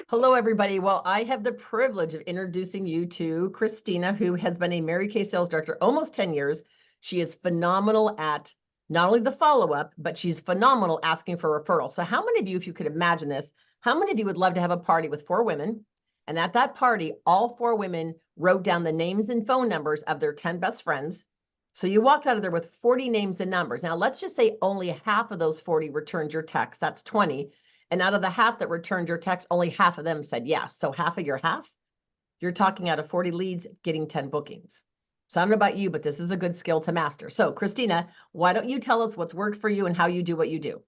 Hello, everybody. Well, I have the privilege of introducing you to Christina, who has been a Mary Kay sales director almost 10 years. She is phenomenal at not only the follow-up, but she's phenomenal asking for referrals. So how many of you, if you could imagine this, how many of you would love to have a party with 4 women? And at that party, all 4 women wrote down the names and phone numbers of their 10 best friends. So you walked out of there with 40 names and numbers. Now, let's just say only half of those 40 returned your text. That's 20. And out of the half that returned your text, only half of them said yes. So half of your half, you're talking out of 40 leads, getting 10 bookings. So I don't know about you, but this is a good skill to master. So Christina, why don't you tell us what's worked for you and how you do what you do?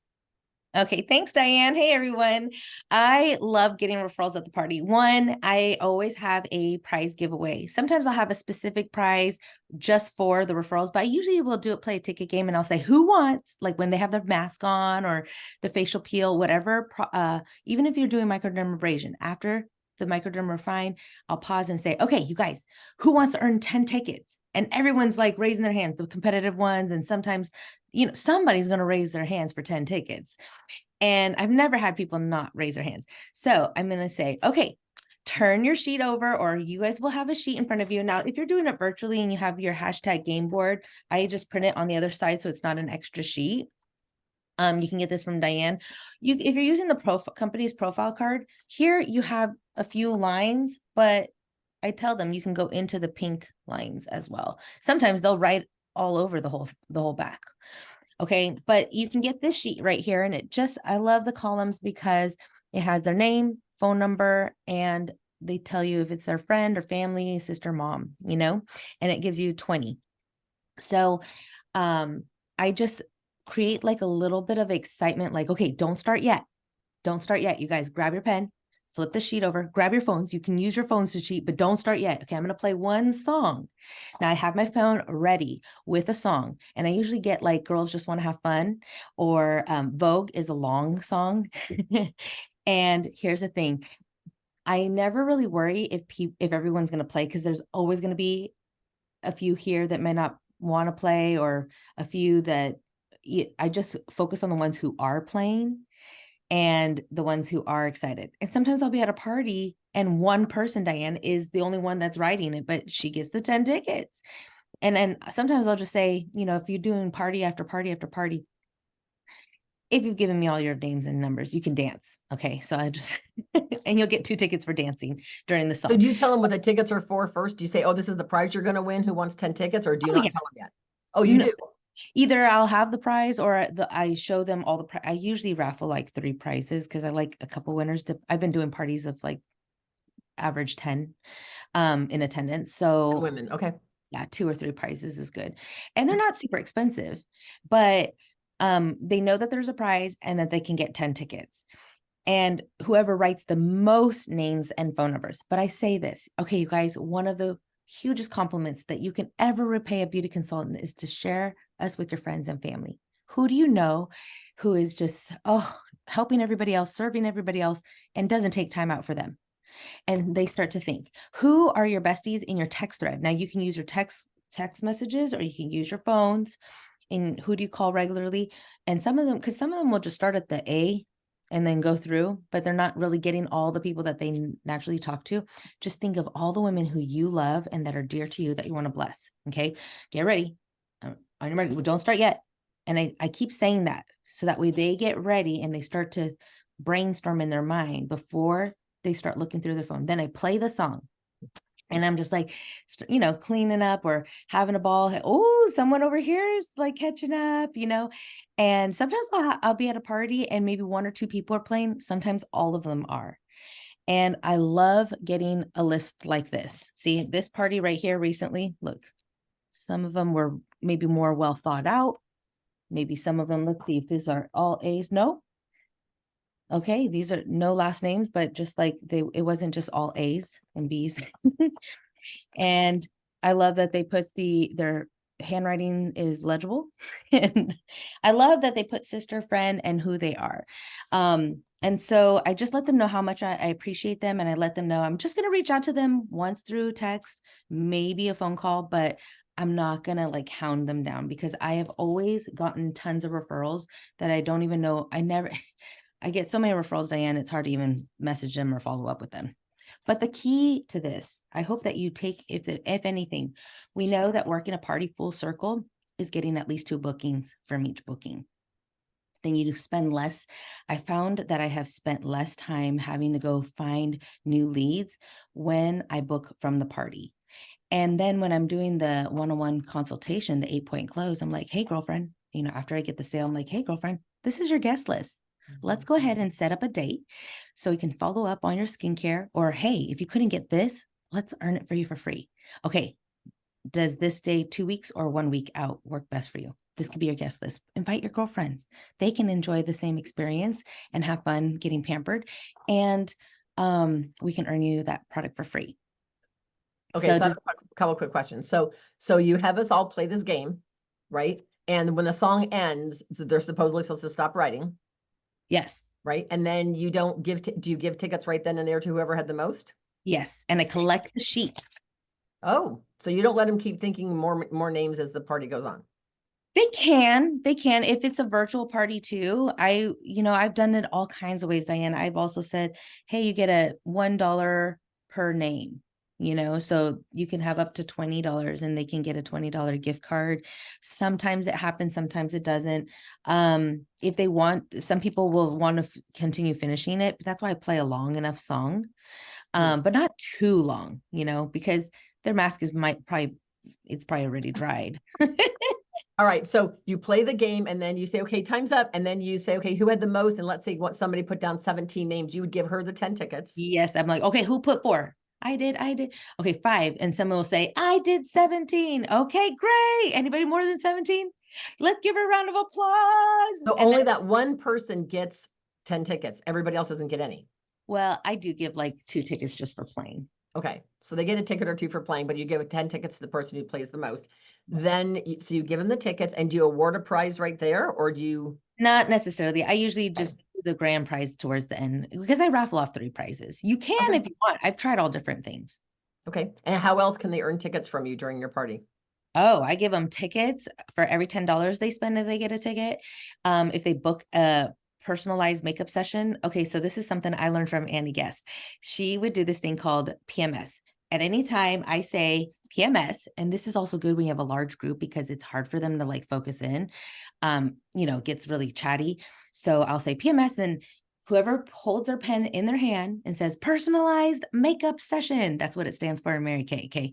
Okay, thanks, Diane. Hey, everyone. I love getting referrals at the party. One, I always have a prize giveaway. Sometimes I'll have a specific prize just for the referrals, but I usually will play a ticket game and I'll say, who wants, like when they have their mask on or the facial peel, whatever, even if you're doing microdermabrasion, after the microdermabrine, I'll pause and say, okay, you guys, who wants to earn 10 tickets? And everyone's like raising their hands, the competitive ones. And sometimes, somebody's going to raise their hands for 10 tickets. And I've never had people not raise their hands. So I'm going to say, okay, turn your sheet over, or you guys will have a sheet in front of you. Now, if you're doing it virtually and you have your hashtag game board, I just print it on the other side so it's not an extra sheet. You can get this from Diane. If you're using the company's profile card, here you have a few lines, but I tell them you can go into the pink lines as well. Sometimes they'll write all over the whole back. Okay, but you can get this sheet right here, and I love the columns because it has their name, phone number, and they tell you if it's their friend or family, sister, mom, and it gives you 20. So I just create like a little bit of excitement, like, okay, don't start yet. Don't start yet. You guys grab your pen, flip the sheet over, grab your phones. You can use your phones to cheat, but don't start yet. Okay, I'm going to play one song. Now I have my phone ready with a song, and I usually get like Girls Just Want to Have Fun, or Vogue is a long song. And here's the thing. I never really worry if everyone's going to play, because there's always going to be a few here that may not want to play, or a few that I just focus on the ones who are playing and the ones who are excited. And sometimes I'll be at a party and one person, Diane, is the only one that's writing it, but she gets the 10 tickets. And then sometimes I'll just say, if you're doing party after party after party, if you've given me all your names and numbers, you can dance. Okay. So I just, and you'll get 2 tickets for dancing during the So song. do you tell them what the tickets are for first? Do you say, oh, this is the prize you're going to win? Who wants 10 tickets? Or do you Oh, not yeah. tell them yet? Oh, you No, do. either I'll have the prize, or I show them all the I usually raffle like 3 prizes because I like a couple winners. I've been doing parties of like average 10 in attendance. So Women. Okay. yeah, 2 or 3 prizes is good. And they're not super expensive, but they know that there's a prize and that they can get 10 tickets. And whoever writes the most names and phone numbers. But I say this, okay, you guys, one of the hugest compliments that you can ever repay a beauty consultant is to share us with your friends and family. Who do you know who is just, helping everybody else, serving everybody else, and doesn't take time out for them? And they start to think, who are your besties in your text thread? Now you can use your text messages, or you can use your phones. And who do you call regularly? And some of them will just start at the A and then go through, but they're not really getting all the people that they naturally talk to. Just think of all the women who you love and that are dear to you that you want to bless. Okay, get ready. On your ready. Well, don't start yet. And I keep saying that so that way they get ready and they start to brainstorm in their mind before they start looking through their phone. Then I play the song. And I'm just like, cleaning up or having a ball. Oh, someone over here is like catching up, And sometimes I'll be at a party and maybe 1 or 2 people are playing. Sometimes all of them are. And I love getting a list like this. See, this party right here recently, look, some of them were maybe more well thought out. Maybe some of them, let's see if these are all A's. No. Okay, these are no last names, but just like it wasn't just all A's and B's. And I love that they put their handwriting is legible. And I love that they put sister, friend, and who they are. And so I just let them know how much I appreciate them. And I let them know I'm just going to reach out to them once through text, maybe a phone call, but I'm not going to like hound them down, because I have always gotten tons of referrals that I don't even know. I get so many referrals, Diane, it's hard to even message them or follow up with them. But the key to this, I hope that you take, if anything, we know that working a party full circle is getting at least 2 bookings from each booking. Then you spend less. I found that I have spent less time having to go find new leads when I book from the party. And then when I'm doing the one-on-one consultation, the 8-point close, I'm like, hey, girlfriend, after I get the sale, I'm like, hey, girlfriend, this is your guest list. Let's go ahead and set up a date so we can follow up on your skincare. Or, hey, if you couldn't get this, let's earn it for you for free. Okay. Does this day 2 weeks or 1 week out work best for you? This could be your guest list. Invite your girlfriends. They can enjoy the same experience and have fun getting pampered. And we can earn you that product for free. Okay, so I have a couple quick questions. So you have us all play this game, right? And when the song ends, they're supposedly supposed to stop writing. Yes. Right. And then you don't give, do you give tickets right then and there to whoever had the most? Yes. And I collect the sheets. Oh, so you don't let them keep thinking more names as the party goes on. They can, if it's a virtual party too. I've done it all kinds of ways, Diane. I've also said, hey, you get a $1 per name, so you can have up to $20 and they can get a $20 gift card. Sometimes it happens, sometimes it doesn't. If they want, some people will want to continue finishing it. But that's why I play a long enough song, but not too long, because their mask is it's probably already dried. All right. So you play the game and then you say, okay, time's up. And then you say, okay, who had the most? And let's say somebody put down 17 names. You would give her the 10 tickets. Yes. I'm like, okay, who put 4? I did. Okay, 5. And someone will say, I did 17. Okay, great. Anybody more than 17? Let's give her a round of applause. So only that one person gets 10 tickets. Everybody else doesn't get any. Well, I do give like 2 tickets just for playing. Okay. So they get a ticket or 2 for playing, but you give 10 tickets to the person who plays the most. Then, so you give them the tickets and do you award a prize right there or do you? Not necessarily. I usually just do the grand prize towards the end because I raffle off 3 prizes. You can if you want. I've tried all different things. Okay. And how else can they earn tickets from you during your party? Oh, I give them tickets for every $10 they spend if they get a ticket. If they book a personalized makeup session. Okay, so this is something I learned from Annie Guest. She would do this thing called PMS. At any time I say PMS, and this is also good when you have a large group because it's hard for them to like focus in, gets really chatty. So I'll say PMS, then whoever holds their pen in their hand and says personalized makeup session, that's what it stands for in Mary Kay, okay?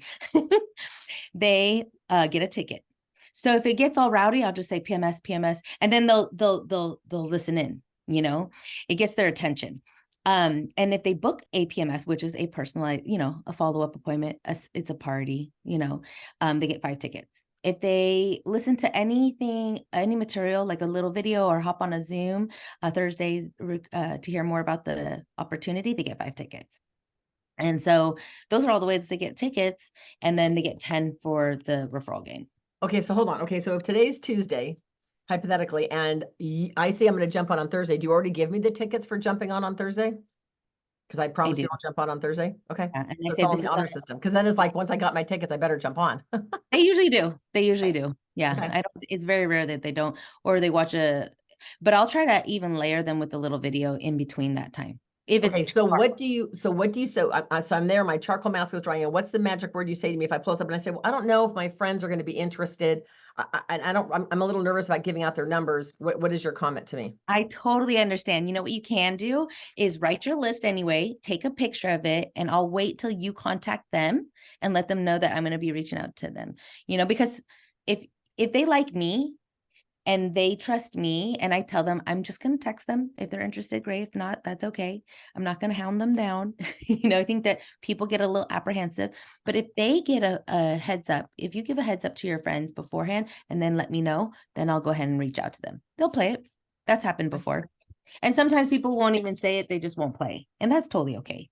They get a ticket. So if it gets all rowdy, I'll just say PMS, and then they'll listen in, it gets their attention. And if they book a PMS, which is a personalized, a follow-up appointment, it's a party, they get 5 tickets. If they listen to anything, any material, like a little video or hop on a Zoom Thursdays to hear more about the opportunity, they get 5 tickets. And so those are all the ways they get tickets. And then they get 10 for the referral game. Okay. So hold on. Okay. So if today's Tuesday, hypothetically, and I say I'm going to jump on Thursday, do you already give me the tickets for jumping on Thursday? Because I promise you I'll jump on Thursday. Okay. Yeah, and I so say this is the honor system. Because then it's like, once I got my tickets, I better jump on. They usually do. Yeah. Okay. It's very rare that they don't, or they watch but I'll try to even layer them with a little video in between that time. If it's okay, so what do you so I'm there, my charcoal mask is drying, and what's the magic word you say to me if I pull this up and I say, well, I don't know if my friends are going to be interested. I'm a little nervous about giving out their numbers. What is your comment to me? I totally understand. You know what you can do is write your list anyway, take a picture of it, and I'll wait till you contact them and let them know that I'm going to be reaching out to them. Because if they like me and they trust me and I tell them, I'm just going to text them. If they're interested, great. If not, that's okay. I'm not going to hound them down. I think that people get a little apprehensive, but if they get a heads up, if you give a heads up to your friends beforehand and then let me know, then I'll go ahead and reach out to them. They'll play it. That's happened before. And sometimes people won't even say it. They just won't play. And that's totally okay.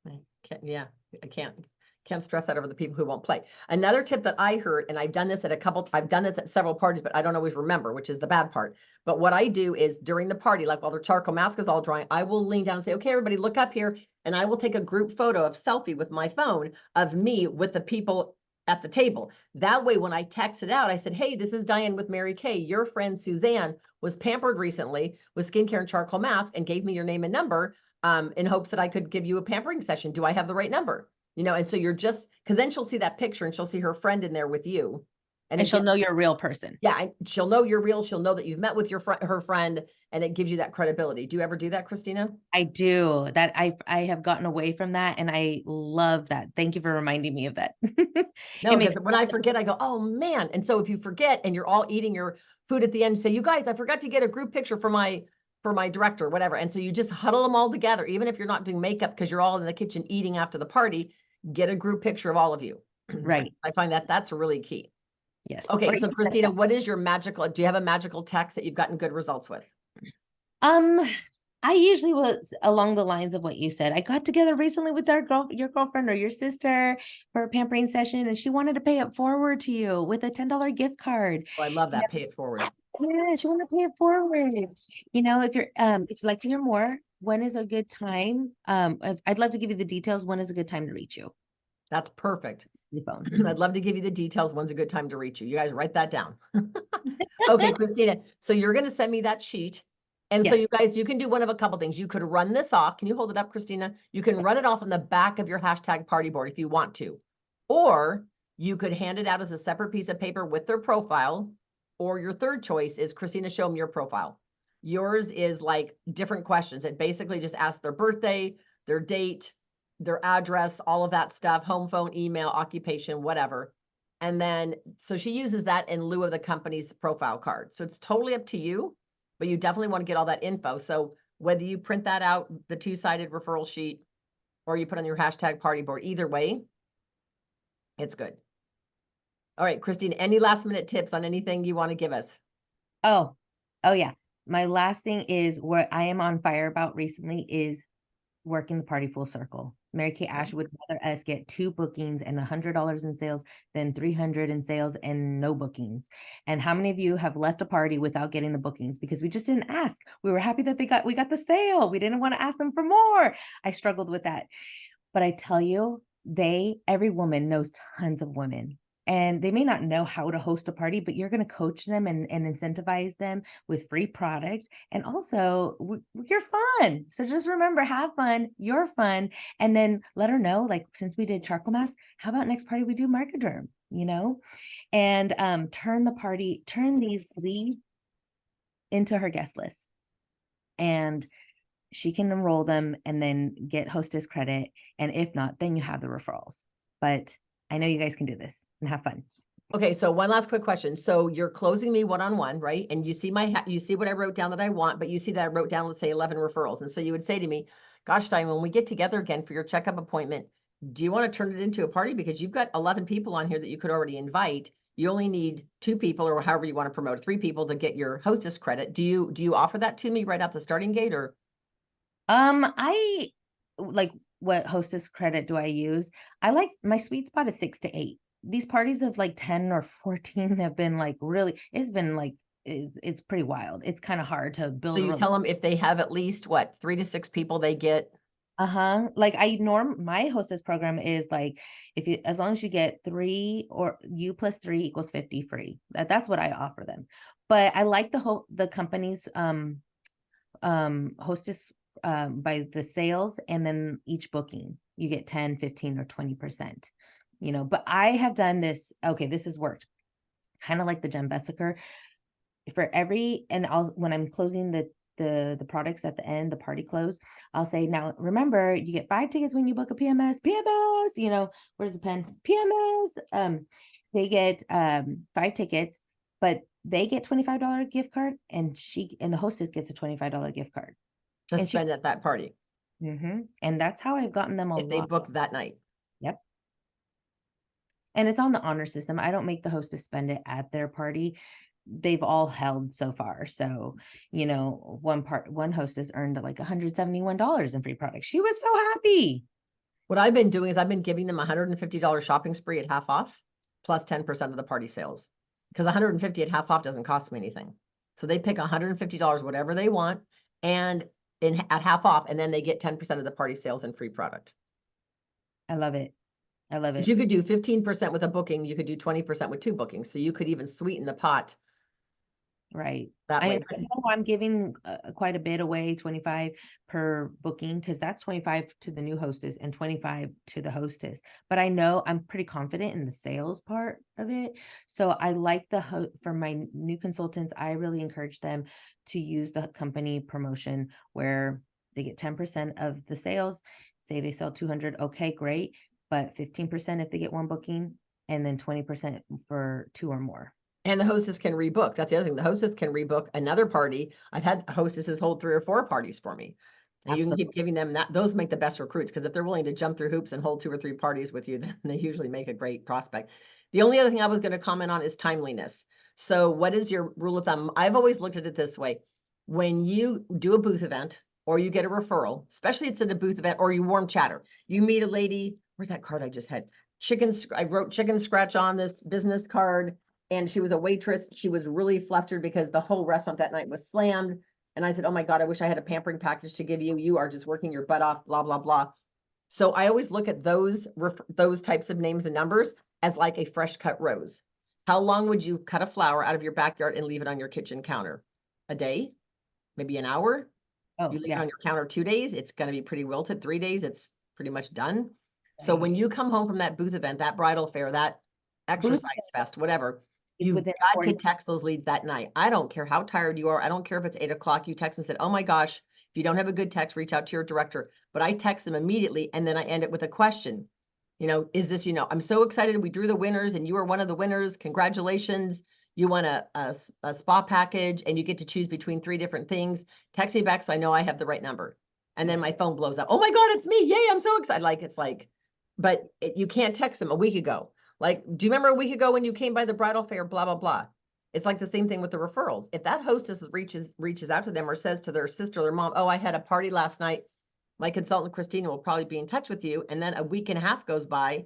I can't stress that over the people who won't play. Another tip that I heard, and I've done this at several parties, but I don't always remember, which is the bad part. But what I do is during the party, like while the charcoal mask is all drying, I will lean down and say, okay, everybody look up here. And I will take a group photo of selfie with my phone of me with the people at the table. That way, when I texted out, I said, hey, this is Diane with Mary Kay. Your friend Suzanne was pampered recently with skincare and charcoal mask and gave me your name and number in hopes that I could give you a pampering session. Do I have the right number? You know, and so you're just, because then she'll see that picture and she'll see her friend in there with you. And she'll know you're a real person. Yeah, she'll know you're real. She'll know that you've met with your her friend, and it gives you that credibility. Do you ever do that, Christina? I do. That I have gotten away from that, and I love that. Thank you for reminding me of that. No, because when I forget, I go, oh man. And so if you forget and you're all eating your food at the end, say, you guys, I forgot to get a group picture for my director, whatever. And so you just huddle them all together, even if you're not doing makeup because you're all in the kitchen eating after the party, get a group picture of all of you. Right. I find that that's really key. Yes. Okay, so Christina, what is your magical, do you have a magical text that you've gotten good results with? I usually was along the lines of what you said. I got together recently with your girlfriend or your sister for a pampering session, and she wanted to pay it forward to you with a $10 gift card. Oh, I love that. Pay it forward. Yeah, she wanted to pay it forward. You know, if you'd like to hear more, when is a good time? I'd love to give you the details. When is a good time to reach you? That's perfect. The phone. I'd love to give you the details. When's a good time to reach you? You guys write that down. Okay, Christina. So you're going to send me that sheet. And so you guys, you can do one of a couple things. You could run this off. Can you hold it up, Christina? You can run it off on the back of your hashtag party board if you want to. Or you could hand it out as a separate piece of paper with their profile. Or your third choice is, Christina, show them your profile. Yours is like different questions. It basically just asks their birthday, their date, their address, all of that stuff, home phone, email, occupation, whatever. And then, so she uses that in lieu of the company's profile card. So it's totally up to you, but you definitely want to get all that info. So whether you print that out, the two-sided referral sheet, or you put on your hashtag party board, either way, it's good. All right, Christine, any last minute tips on anything you want to give us? Oh yeah. My last thing is what I am on fire about recently is working the party full circle. Mary Kay Ash would rather us get 2 bookings and $100 in sales than 300 in sales and no bookings. And how many of you have left a party without getting the bookings because we just didn't ask? We were happy that we got the sale. We didn't want to ask them for more. I struggled with that. But I tell you, every woman knows tons of women. And they may not know how to host a party, but you're going to coach them and incentivize them with free product. And also, you're fun. So just remember, have fun. You're fun. And then let her know, like, since we did charcoal mask, how about next party we do Marcoderm, you know? And turn these leads into her guest list. And she can enroll them and then get hostess credit. And if not, then you have the referrals. But I know you guys can do this and have fun. Okay, so one last quick question. So you're closing me one-on-one, right? And you see you see what I wrote down that I want, but you see that I wrote down, let's say 11 referrals. And so you would say to me, gosh, Diane, when we get together again for your checkup appointment, do you want to turn it into a party? Because you've got 11 people on here that you could already invite. You only need 2 people or however you want to promote, 3 people to get your hostess credit. Do you offer that to me right out the starting gate, or? I like, what hostess credit do I use? I like, my sweet spot is 6 to 8. These parties of like 10 or 14 have been like it's been like, it's pretty wild. It's kind of hard to build. So you tell them if they have at least what, 3 to 6 people, they get. Like my hostess program is like, as long as you get 3 or you plus 3 equals 50 free. That's what I offer them. But I like the company's hostess by the sales, and then each booking you get 10, 15 or 20%, you know. But I have done this. Okay, this has worked kind of like the Jen Bessiker for when I'm closing the products at the end, the party close, I'll say, now remember, you get 5 tickets when you book a PMS, you know, where's the pen? PMS. They get 5 tickets, but they get $25 gift card, and the hostess gets a $25 gift card To spend at that party. And that's how I've gotten them if they book that night. Yep. And it's on the honor system. I don't make the hostess spend it at their party. They've all held so far. So, you know, one hostess earned like $171 in free products. She was so happy. What I've been doing is I've been giving them $150 shopping spree at half off plus 10% of the party sales, because $150 at half off doesn't cost me anything. So they pick $150, whatever they want, and at half off, and then they get 10% of the party sales and free product. I love it. I love If it. you could do 15% with a booking, you could do 20% with 2 bookings. So you could even sweeten the pot Right. that way. I know I'm giving quite a bit away, 25 per booking, because that's 25 to the new hostess and 25 to the hostess. But I know I'm pretty confident in the sales part of it. So I like for my new consultants, I really encourage them to use the company promotion where they get 10% of the sales. Say they sell 200, okay, great. But 15% if they get 1 booking, and then 20% for 2 or more. And the hostess can rebook. That's the other thing. The hostess can rebook another party. I've had hostesses hold 3 or 4 parties for me. And you can keep giving them that. Those make the best recruits, because if they're willing to jump through hoops and hold 2 or 3 parties with you, then they usually make a great prospect. The only other thing I was going to comment on is timeliness. So what is your rule of thumb? I've always looked at it this way. When you do a booth event or you get a referral, especially it's at a booth event or you warm chatter, you meet a lady, where's that card I just had? I wrote chicken scratch on this business card. And she was a waitress. She was really flustered because the whole restaurant that night was slammed. And I said, oh my God, I wish I had a pampering package to give you. You are just working your butt off, blah, blah, blah. So I always look at those types of names and numbers as like a fresh cut rose. How long would you cut a flower out of your backyard and leave it on your kitchen counter? A day? Maybe an hour? Oh, You leave yeah. it on your counter 2 days, it's going to be pretty wilted. 3 days, it's pretty much done. So when you come home from that booth event, that bridal fair, that exercise fest, whatever, you've got to text those leads that night. I don't care how tired you are. I don't care if it's 8 o'clock. You text and said, oh my gosh, if you don't have a good text, reach out to your director. But I text them immediately. And then I end it with a question. Is this, I'm so excited. We drew the winners and you are one of the winners. Congratulations. You won a spa package and you get to choose between 3 different things. Text me back so I know I have the right number. And then my phone blows up. Oh my God, it's me. Yay, I'm so excited. But you can't text them a week ago. Like, do you remember a week ago when you came by the bridal fair, blah, blah, blah. It's like the same thing with the referrals. If that hostess reaches out to them or says to their sister or their mom, oh, I had a party last night. My consultant, Christina, will probably be in touch with you. And then a week and a half goes by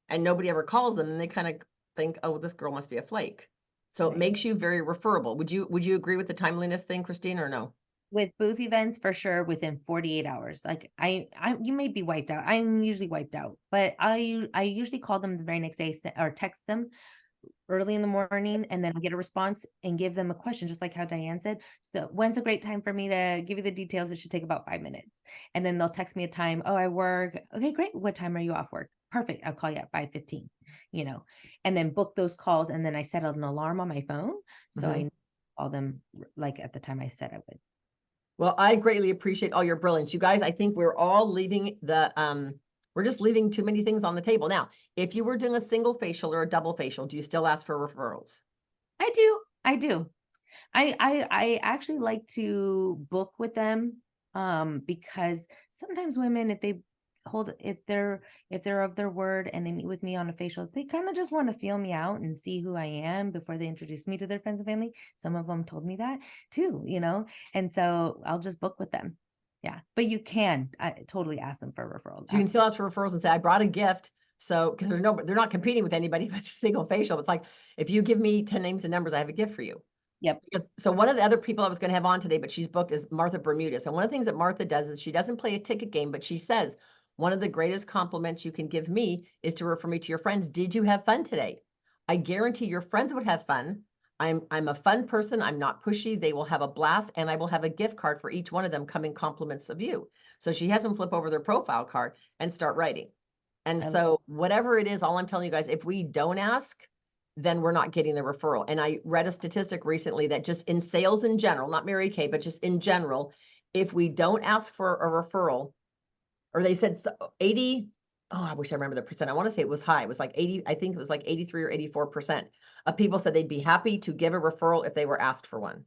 and nobody ever calls them. And they kind of think, oh, this girl must be a flake. So it makes you very referable. Would you agree with the timeliness thing, Christina, or no? With booth events, for sure, within 48 hours. Like you may be wiped out. I'm usually wiped out, but I usually call them the very next day or text them early in the morning, and then get a response and give them a question, just like how Diane said. So when's a great time for me to give you the details? It should take about 5 minutes. And then they'll text me a time. Oh, I work. Okay, great. What time are you off work? Perfect. I'll call you at 5:15, and then book those calls. And then I set an alarm on my phone. So I call them like at the time I said I would. Well, I greatly appreciate all your brilliance. You guys, I think we're all leaving we're just leaving too many things on the table. Now, if you were doing a single facial or a double facial, do you still ask for referrals? I do. I actually like to book with them because sometimes women, if they're of their word and they meet with me on a facial, they kind of just want to feel me out and see who I am before they introduce me to their friends and family. Some of them told me that too, and so I'll just book with them. Yeah, but you can totally ask them for referrals. So you can still ask for referrals and say, I brought a gift. So, because they're not competing with anybody, but it's a single facial. It's like, if you give me 10 names and numbers, I have a gift for you. Yep. So one of the other people I was going to have on today, but she's booked, is Martha Bermudez. And one of the things that Martha does is she doesn't play a ticket game, but she says, one of the greatest compliments you can give me is to refer me to your friends. Did you have fun today? I guarantee your friends would have fun. I'm a fun person. I'm not pushy. They will have a blast, and I will have a gift card for each one of them coming compliments of you. So she has them flip over their profile card and start writing. And so whatever it is, all I'm telling you guys, if we don't ask, then we're not getting the referral. And I read a statistic recently that just in sales in general, not Mary Kay, but just in general, if we don't ask for a referral, or they said 80, oh, I wish I remember the percent. I want to say it was high. It was like 80, I think it was like 83 or 84% of people said they'd be happy to give a referral if they were asked for one.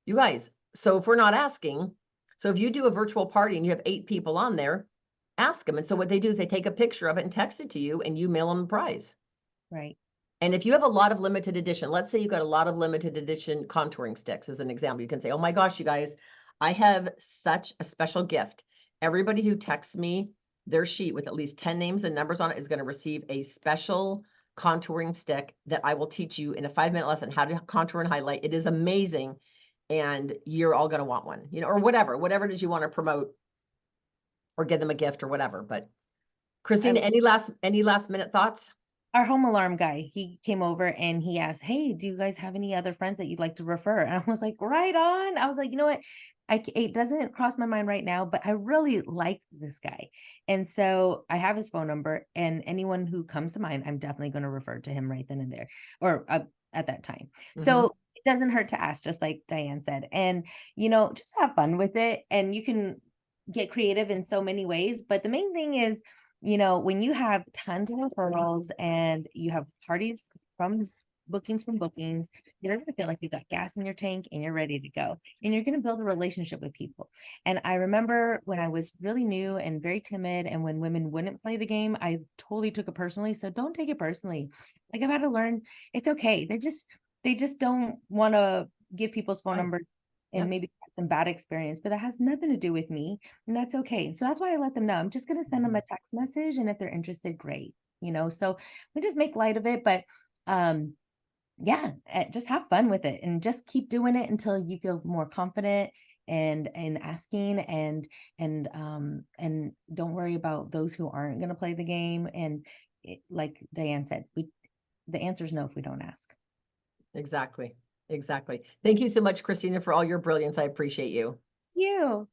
You guys, so if we're not asking, so if you do a virtual party and you have 8 people on there, ask them. And so what they do is they take a picture of it and text it to you and you mail them a prize. Right. And if you have a lot of limited edition, let's say you got a lot of limited edition contouring sticks as an example, you can say, oh my gosh, you guys, I have such a special gift. Everybody who texts me their sheet with at least 10 names and numbers on it is going to receive a special contouring stick that I will teach you in a 5-minute lesson how to contour and highlight. It is amazing. And you're all going to want one, or whatever it is you want to promote or give them a gift or whatever. But Christina, any last minute thoughts? Our home alarm guy, he came over and he asked, "Hey, do you guys have any other friends that you'd like to refer?" And I was like, right on. I was like, you know what? It doesn't cross my mind right now, but I really like this guy. And so I have his phone number, and anyone who comes to mind, I'm definitely going to refer to him right then and there, or at that time. So it doesn't hurt to ask, just like Diane said. And, just have fun with it. And you can get creative in so many ways. But the main thing is, when you have tons of referrals and you have parties from bookings, you're going to feel like you got gas in your tank and you're ready to go. And you're going to build a relationship with people. And I remember when I was really new and very timid, and when women wouldn't play the game, I totally took it personally. So don't take it personally. Like, I've had to learn it's okay. They just don't want to give people's phone numbers and maybe some bad experience, but that has nothing to do with me, and that's okay. So that's why I let them know. I'm just going to send them a text message, and if they're interested, great. So we just make light of it, but just have fun with it and just keep doing it until you feel more confident and asking, and don't worry about those who aren't going to play the game. And like Diane said, the answer is no if we don't ask. Exactly. Thank you so much, Christina, for all your brilliance. I appreciate you. You.